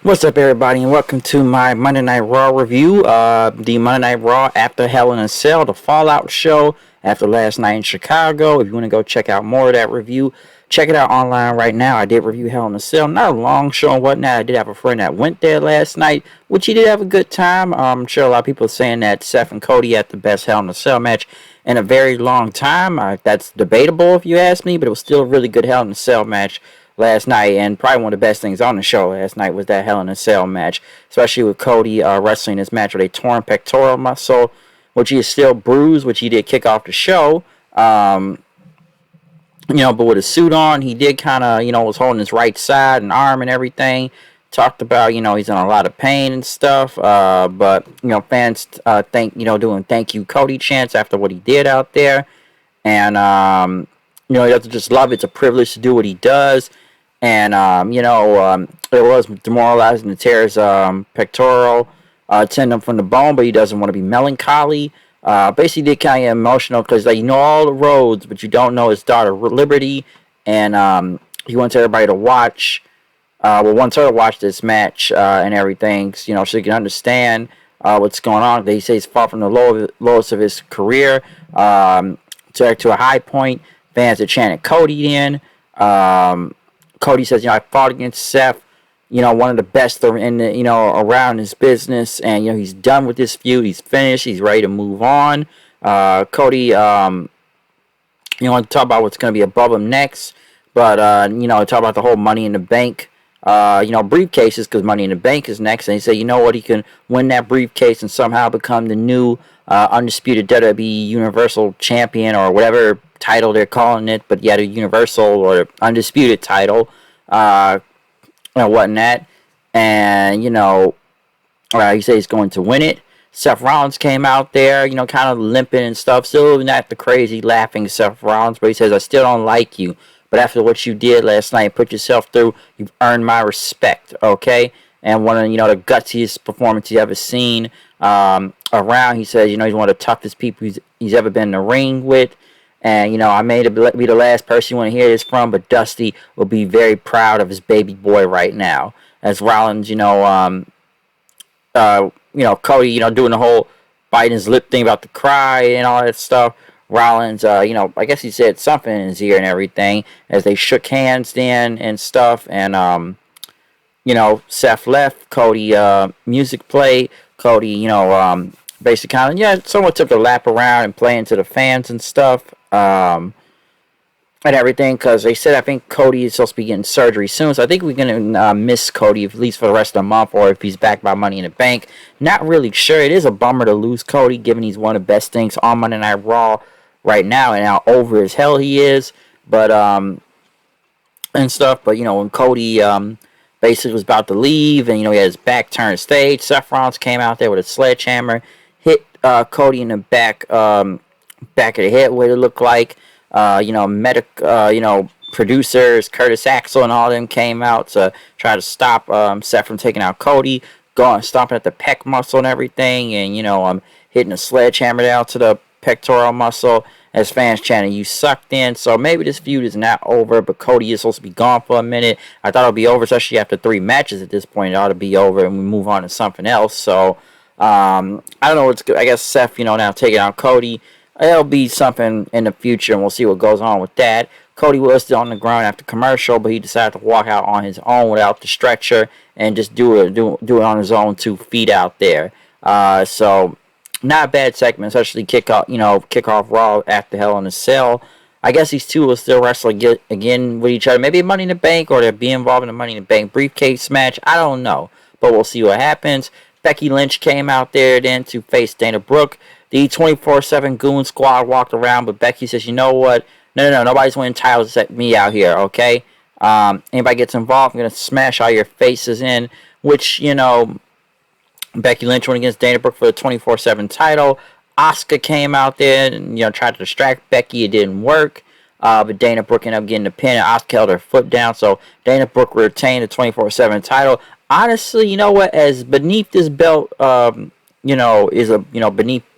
What's up, everybody, and welcome to my Monday Night Raw review. The Monday Night Raw after Hell in a Cell, the Fallout show after last night in Chicago. If you want to go check out more of that review, check it out online right now. I did review Hell in a Cell, not a long show and whatnot. I did have a friend that went there last night, which he did have a good time. I'm sure a lot of people are saying that Seth and Cody had the best Hell in a Cell match in a very long time. That's debatable if you ask me, but it was still a really good Hell in a Cell match last night, and probably one of the best things on the show last night was that Hell in a Cell match, especially with Cody wrestling this match with a torn pectoral muscle, which he is still bruised, which he did kick off the show. But with a suit on, he did kind of, was holding his right side and arm and everything. Talked about, he's in a lot of pain and stuff. But fans doing thank you Cody chants after what he did out there, and he doesn't just love it. It's a privilege to do what he does. And, it was demoralizing to tear his pectoral tendon from the bone, but he doesn't want to be melancholy. Basically, did kind of emotional because you know all the roads, but you don't know his daughter, Liberty. And he wants everybody to watch, wants her to watch this match and everything, so he can understand what's going on. He says he's far from the lowest of his career to a high point. Fans that chanted Cody in. Cody says, I fought against Seth, one of the best in the, around his business, and he's done with this feud. He's finished. He's ready to move on. Cody, want to talk about what's going to be above him next, but talk about the whole Money in the Bank, briefcases, because Money in the Bank is next, and he said, he can win that briefcase and somehow become the new undisputed WWE Universal Champion or whatever title they're calling it, but the Universal or undisputed title, and whatnot. And he said he's going to win it. Seth Rollins came out there, kind of limping and stuff, still not the crazy laughing Seth Rollins, but he says, I still don't like you, but after what you did last night, put yourself through, you've earned my respect, okay? And one of the gutsiest performances he's ever seen around. He says, he's one of the toughest people he's ever been in the ring with. And, I may be the last person you want to hear this from, but Dusty will be very proud of his baby boy right now. As Rollins, Cody, doing the whole biting his lip thing about the cry and all that stuff. Rollins, I guess he said something in his ear and everything as they shook hands then and stuff. And, Seth left. Cody, music played. Cody, basically kind of, someone took a lap around and playing to the fans and stuff. And everything, because they said I think Cody is supposed to be getting surgery soon, so I think we're going to miss Cody at least for the rest of the month, or if he's back by Money in the Bank. Not really sure. It is a bummer to lose Cody, given he's one of the best things on Monday Night Raw right now, and how over as hell he is, but and stuff. But when Cody basically was about to leave, and he had his back turned stage, Seth Rollins came out there with a sledgehammer, hit Cody in the back of the head, what it looked like. Producers, Curtis Axel and all them came out to try to stop Seth from taking out Cody, going stomping at the pec muscle and everything, and hitting a sledgehammer down to the pectoral muscle as fans chanting, "You sucked in." So maybe this feud is not over, but Cody is supposed to be gone for a minute. I thought it would be over, especially after 3 matches at this point. It ought to be over and we move on to something else. So I don't know what's good. I guess Seth, now taking out Cody. It'll be something in the future, and we'll see what goes on with that. Cody was still on the ground after commercial, but he decided to walk out on his own without the stretcher and just do it on his own 2 feet out there. So not a bad segment, especially kick off Raw after Hell in a Cell. I guess these two will still wrestle again with each other. Maybe Money in the Bank, or they'll be involved in the Money in the Bank briefcase match. I don't know, but we'll see what happens. Becky Lynch came out there then to face Dana Brooke. The 24/7 Goon Squad walked around, but Becky says, you know what? No, nobody's winning titles except me out here, okay? Anybody gets involved, I'm going to smash all your faces in, which, Becky Lynch went against Dana Brooke for the 24/7 title. Asuka came out there and, tried to distract Becky. It didn't work. But Dana Brooke ended up getting the pin, and Asuka held her foot down, so Dana Brooke retained the 24/7 title. Honestly, you know what? As beneath this belt,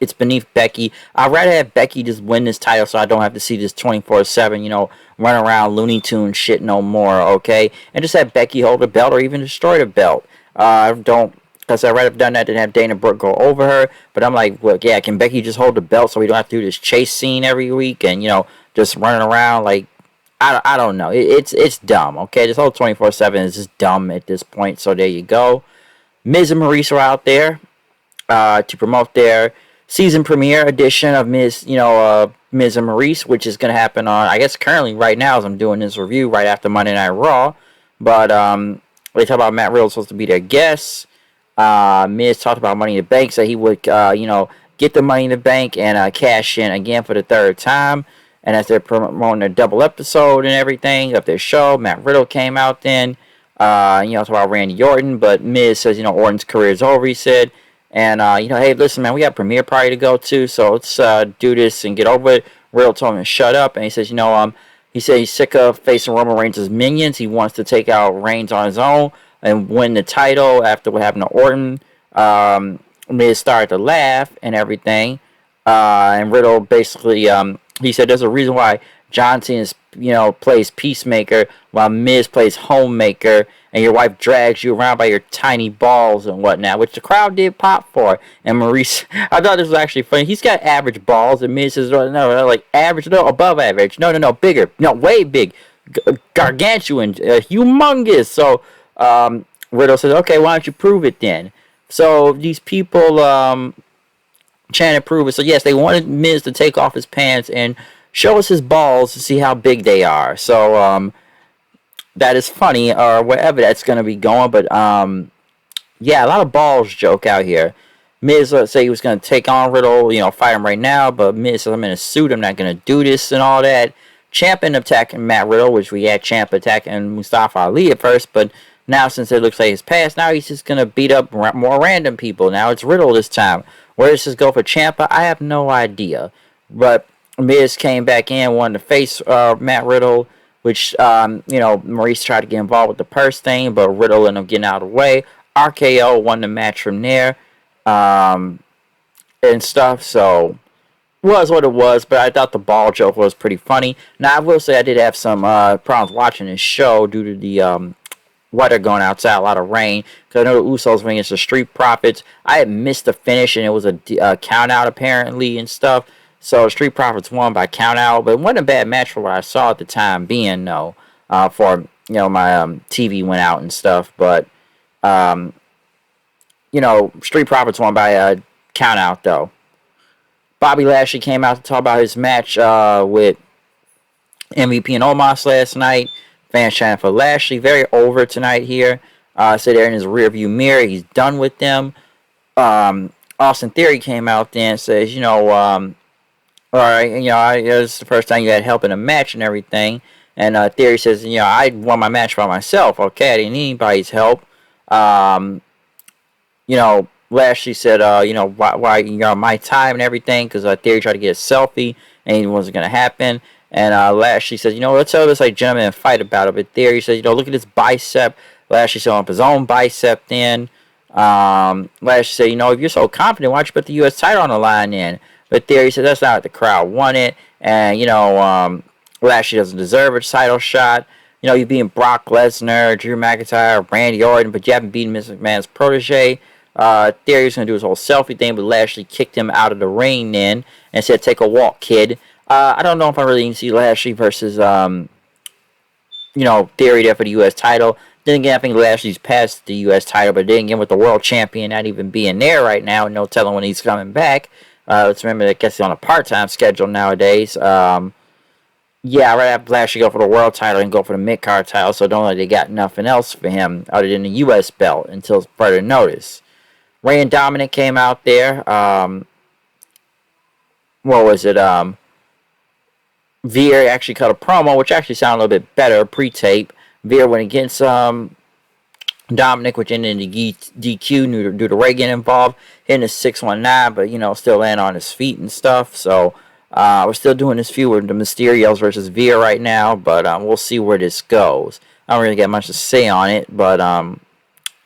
it's beneath Becky. I'd rather have Becky just win this title so I don't have to see this 24/7, run around Looney Tunes shit no more, okay? And just have Becky hold the belt or even destroy the belt. Don't, because I'd rather have done that than have Dana Brooke go over her. But I'm like, look, yeah, can Becky just hold the belt so we don't have to do this chase scene every week and, just running around like, I don't know. It's dumb, okay? This whole 24/7 is just dumb at this point. So there you go. Miz and Maurice are out there to promote their season premiere edition of Miz and Maurice, which is going to happen on, I guess, currently right now as I'm doing this review right after Monday Night Raw. But they talk about Matt Riddle supposed to be their guest. Miz talked about Money in the Bank, so he would, get the Money in the Bank and cash in again for the third time. And as they're promoting their double episode and everything of their show, Matt Riddle came out then. Talk about Randy Orton, but Miz says, Orton's career is over, he said. And, hey, listen, man, we got a premiere party to go to, so let's do this and get over it. Riddle told him to shut up, and he says, he said he's sick of facing Roman Reigns' minions. He wants to take out Reigns on his own and win the title after what happened to Orton. Miz started to laugh and everything. And Riddle basically, he said there's a reason why John Cena, plays Peacemaker while Miz plays Homemaker, and your wife drags you around by your tiny balls and whatnot, which the crowd did pop for. And Maurice, I thought this was actually funny. He's got average balls, and Miz says, no, like average, no, above average. No, bigger. No, way big. Gargantuan, humongous. So, Riddle says, okay, why don't you prove it then? So, these people, trying to prove it. So, yes, they wanted Miz to take off his pants and show us his balls to see how big they are. So, that is funny, or whatever that's going to be going. But, yeah, a lot of balls joke out here. Miz say he was going to take on Riddle, fight him right now. But Miz says, I'm in a suit. I'm not going to do this and all that. Ciampa attacking Matt Riddle, which we had Ciampa attacking Mustafa Ali at first. But now, since it looks like he's passed, now he's just going to beat up more random people. Now it's Riddle this time. Where does this go for Ciampa? I have no idea. But Miz came back in, wanted to face Matt Riddle, which, Maurice tried to get involved with the purse thing, but Riddle ended up getting out of the way. RKO won the match from there, and stuff, so was what it was, but I thought the ball joke was pretty funny. Now, I will say I did have some problems watching this show due to the weather going outside, a lot of rain, because I know the Usos were against the Street Profits. I had missed the finish, and it was a count out apparently and stuff. So Street Profits won by count out, but it wasn't a bad match for what I saw at the time being, though. For my TV went out and stuff, but Street Profits won by a count out though. Bobby Lashley came out to talk about his match with MVP and Omos last night. Fans chanting for Lashley, very over tonight here. So they're in his rearview mirror, he's done with them. Austin Theory came out then and says, all right, this is the first time you had help in a match and everything. And Theory says, I won my match by myself. Okay, I didn't need anybody's help. Lashley said, why my time and everything, because Theory tried to get a selfie and it wasn't going to happen. And Lashley says, let's have this like gentleman and fight about it. But Theory says, look at this bicep. Lashley showing up his own bicep then. Lashley said, if you're so confident, why don't you put the U.S. title on the line then? But Theory said that's not what the crowd wanted. And, Lashley doesn't deserve a title shot. You're beating Brock Lesnar, Drew McIntyre, Randy Orton, but you haven't beaten Vince McMahon's protege. Theory was going to do his whole selfie thing, but Lashley kicked him out of the ring then and said, take a walk, kid. I don't know if I really need to see Lashley versus, Theory there for the U.S. title. Then again, I think Lashley's past the U.S. title, but then again, with the world champion not even being there right now, no telling when he's coming back. Let's remember that I guess he's on a part-time schedule nowadays. I'd rather have Lashley go for the world title and go for the mid-card title, so don't know they got nothing else for him other than the U.S. belt until further notice. Rey and Dominic came out there. What was it? Veer actually cut a promo, which actually sounded a little bit better, pre-tape. Veer went against Dominic, which ended in the DQ due to Rey getting involved, hitting a 619, but, still laying on his feet and stuff. So, we're still doing this feud with the Mysterios versus Veer right now, but we'll see where this goes. I don't really get much to say on it, but,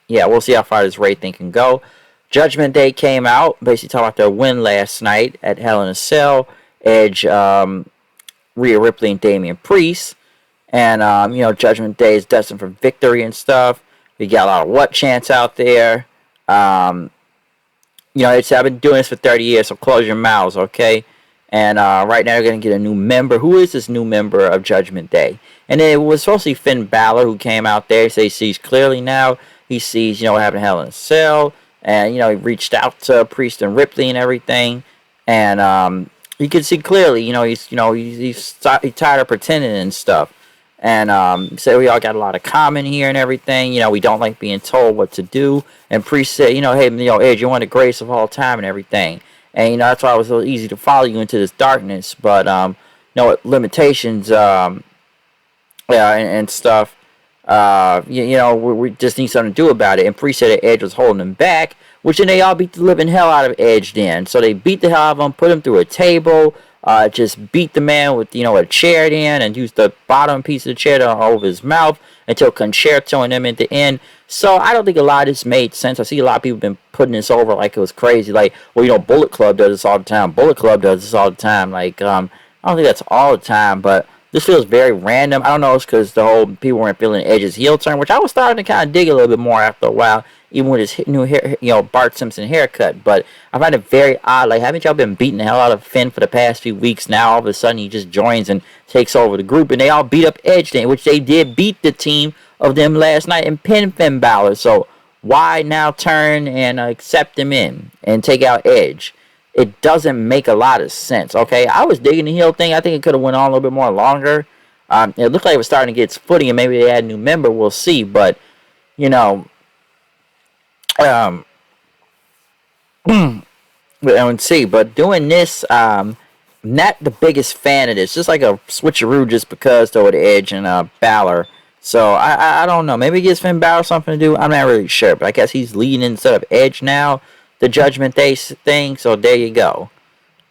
we'll see how far this Rey thing can go. Judgment Day came out, basically talking about their win last night at Hell in a Cell. Edge, Rhea Ripley, and Damian Priest. And, Judgment Day is destined for victory and stuff. You got a lot of what chants out there. Um, I've been doing this for 30 years, so close your mouths, okay? And right now, you're going to get a new member. Who is this new member of Judgment Day? And it was supposed to be Finn Balor, who came out there. He sees clearly now. He sees, what happened to Hell in a Cell. And, he reached out to Priest and Ripley and everything. And you can see clearly, he's tired of pretending and stuff. And so we all got a lot of common here and everything. We don't like being told what to do. And Priest said, hey, Edge, you're one of the greatest of all time and everything. And, that's why it was so easy to follow you into this darkness. But, limitations and stuff, we just need something to do about it. And Priest said that Edge was holding him back, which then they all beat the living hell out of Edge then. So they beat the hell out of him, put him through a table, just beat the man with, a chair then, and used the bottom piece of the chair over his mouth until concertoing him at the end. So I don't think a lot of this made sense. I see a lot of people been putting this over like it was crazy. Like, well, Bullet Club does this all the time. Bullet Club does this all the time. Like, I don't think that's all the time, but this feels very random. I don't know, it's because the whole people weren't feeling Edge's heel turn, which I was starting to kind of dig a little bit more after a while, even with his new hair, Bart Simpson haircut. But I find it very odd. Like, haven't y'all been beating the hell out of Finn for the past few weeks? Now all of a sudden he just joins and takes over the group, and they all beat up Edge then, which they did beat the team of them last night and pin Finn Balor. So why now turn and accept him in and take out Edge? It doesn't make a lot of sense, okay? I was digging the heel thing. I think it could have went on a little bit more longer. It looked like it was starting to get its footing, and maybe they had a new member. We'll see. But, let's see. But doing this, not the biggest fan of this. Just like a switcheroo just because, though, with Edge and Balor. So, I don't know. Maybe it gives Finn Balor something to do. I'm not really sure. But I guess he's leading instead of Edge now. The Judgment Day thing, so there you go.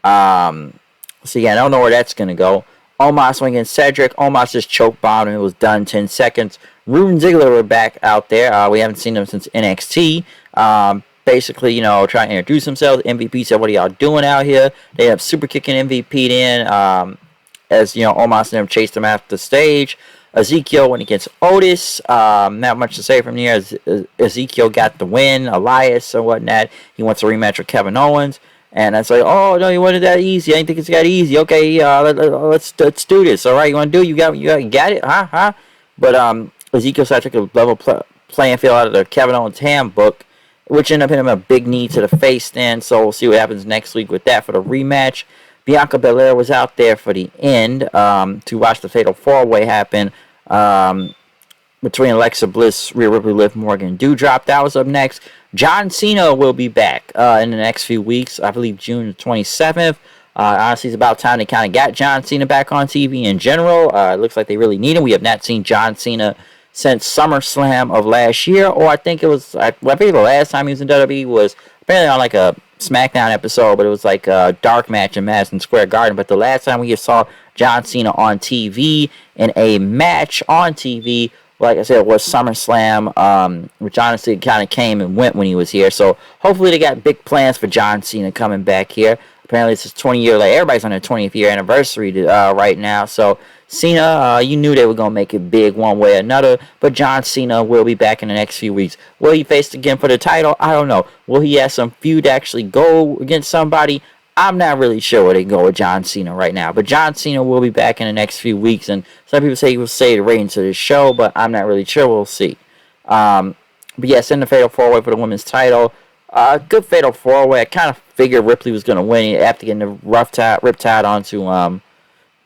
So yeah, I don't know where that's going to go. Omos went against Cedric. Omos just choke bombed him. It was done 10 seconds. Rude and Ziggler were back out there. We haven't seen them since NXT. Basically, trying to introduce themselves. MVP said, what are y'all doing out here? They have super kicking MVP in. As, Omos and them chased him after the stage. Ezekiel went against Otis. Not much to say from here. Ezekiel got the win. Elias and whatnot. He wants a rematch with Kevin Owens. And I say, oh no, you wanted that easy. I didn't think it's got easy. Okay, let's do this. All right, you want to do? You got it? Huh? But Ezekiel started to take a level playing field out of the Kevin Owens handbook, which ended up hitting him a big knee to the face. Then, so we'll see what happens next week with that for the rematch. Bianca Belair was out there for the end to watch the Fatal 4-Way happen between Alexa Bliss, Rhea Ripley, Liv Morgan, and Doudrop. That was up next. John Cena will be back in the next few weeks. I believe June 27th. Honestly, it's about time they kind of got John Cena back on TV in general. It looks like they really need him. We have not seen John Cena since SummerSlam of last year, or I think the last time he was in WWE was apparently on like a SmackDown episode, but it was like a dark match in Madison Square Garden. But the last time we saw John Cena on TV in a match on TV, like I said, was SummerSlam, which honestly kind of came and went when he was here. So hopefully they got big plans for John Cena coming back here. Apparently it's his 20-year, like everybody's on their 20th year anniversary right now. So Cena, you knew they were going to make it big one way or another, but John Cena will be back in the next few weeks. Will he face again for the title? I don't know. Will he have some feud to actually go against somebody? I'm not really sure where they go with John Cena right now, but John Cena will be back in the next few weeks, and some people say he will save the ratings of this show, but I'm not really sure. We'll see. But yes, in the Fatal 4-Way for the women's title. Good Fatal 4-Way. I kind of figured Ripley was going to win after getting the riptide onto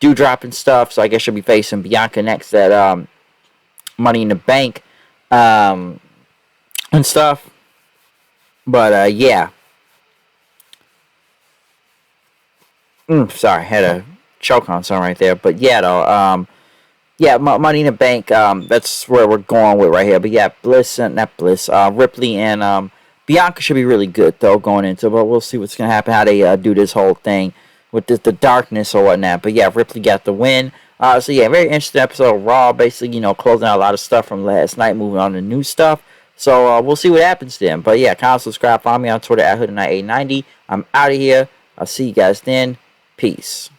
Doudrop and stuff, so I guess she'll be facing Bianca next at Money in the Bank and stuff. But yeah. Sorry, I had a choke on something right there. But yeah, though, yeah, Money in the Bank, that's where we're going with right here. But yeah, Ripley and Bianca should be really good, though, going into it. But we'll see what's going to happen, how they do this whole thing with the darkness or whatnot. But yeah, Ripley got the win. So yeah, very interesting episode of Raw. Basically, closing out a lot of stuff from last night, moving on to new stuff. So we'll see what happens then. But yeah, comment, subscribe, follow me on Twitter at HoodandKnight890. I'm out of here. I'll see you guys then. Peace.